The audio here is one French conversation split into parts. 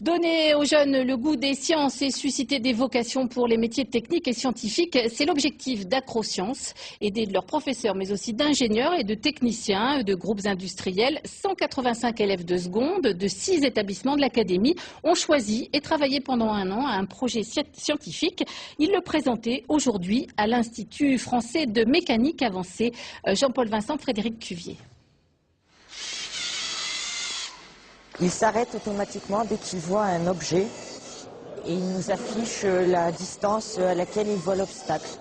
Donner aux jeunes le goût des sciences et susciter des vocations pour les métiers techniques et scientifiques, c'est l'objectif d'AcroSciences. Aider de leurs professeurs, mais aussi d'ingénieurs et de techniciens, de groupes industriels. 185 élèves de seconde de 6 établissements de l'académie ont choisi et travaillé pendant un an à un projet scientifique. Ils le présentaient aujourd'hui à l'Institut français de mécanique avancée. Jean-Paul Vincent, Frédéric Cuvier. Il s'arrête automatiquement dès qu'il voit un objet et il nous affiche la distance à laquelle il voit l'obstacle.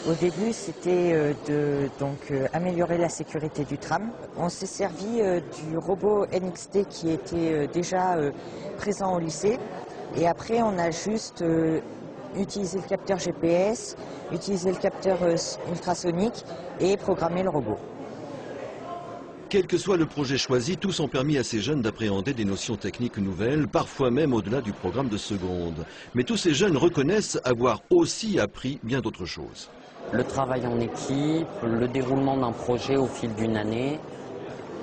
Au début, c'était améliorer la sécurité du tram. On s'est servi du robot NXT qui était déjà présent au lycée. Et après, on a juste utilisé le capteur GPS, utilisé le capteur ultrasonique et programmé le robot. Quel que soit le projet choisi, tous ont permis à ces jeunes d'appréhender des notions techniques nouvelles, parfois même au-delà du programme de seconde. Mais tous ces jeunes reconnaissent avoir aussi appris bien d'autres choses. Le travail en équipe, le déroulement d'un projet au fil d'une année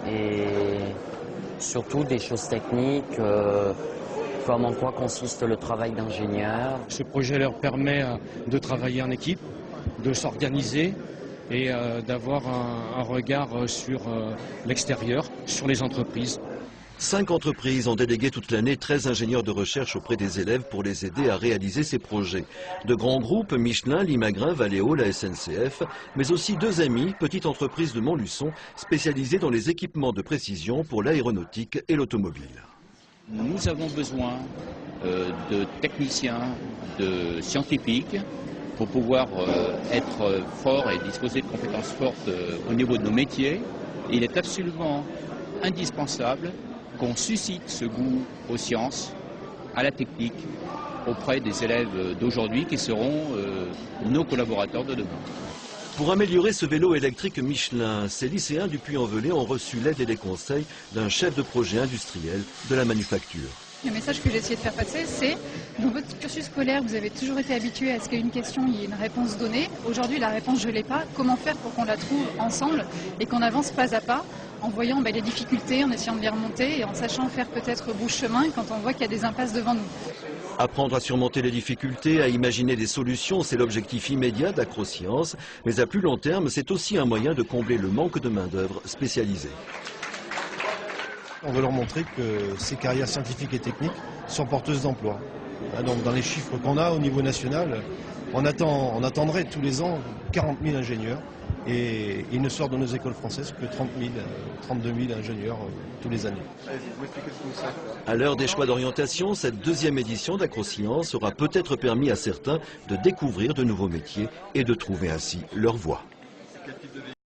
et surtout des choses techniques comme en quoi consiste le travail d'ingénieur. Ce projet leur permet de travailler en équipe, de s'organiser et d'avoir un regard sur l'extérieur, sur les entreprises. 5 entreprises ont délégué toute l'année 13 ingénieurs de recherche auprès des élèves pour les aider à réaliser ces projets. De grands groupes, Michelin, Limagrin, Valeo, la SNCF, mais aussi 2 amis, petite entreprise de Montluçon, spécialisée dans les équipements de précision pour l'aéronautique et l'automobile. Nous avons besoin de techniciens, de scientifiques, pour pouvoir être forts et disposer de compétences fortes au niveau de nos métiers. Il est absolument indispensable qu'on suscite ce goût aux sciences, à la technique, auprès des élèves d'aujourd'hui qui seront nos collaborateurs de demain. Pour améliorer ce vélo électrique Michelin, ces lycéens du Puy-en-Velay ont reçu l'aide et les conseils d'un chef de projet industriel de la manufacture. Le message que j'ai essayé de faire passer, c'est dans votre cursus scolaire, vous avez toujours été habitué à ce qu'il y ait une question, il y ait une réponse donnée. Aujourd'hui, la réponse, je ne l'ai pas. Comment faire pour qu'on la trouve ensemble et qu'on avance pas à pas en voyant les difficultés, en essayant de les remonter et en sachant faire peut-être bout de chemin quand on voit qu'il y a des impasses devant nous. Apprendre à surmonter les difficultés, à imaginer des solutions, c'est l'objectif immédiat d'AcroSciences. Mais à plus long terme, c'est aussi un moyen de combler le manque de main-d'œuvre spécialisée. On veut leur montrer que ces carrières scientifiques et techniques sont porteuses d'emploi. Donc dans les chiffres qu'on a au niveau national, on attendrait tous les ans 40 000 ingénieurs et il ne sort de nos écoles françaises que 32 000 ingénieurs tous les années. À l'heure des choix d'orientation, cette 2e édition d'AcroSciences aura peut-être permis à certains de découvrir de nouveaux métiers et de trouver ainsi leur voie.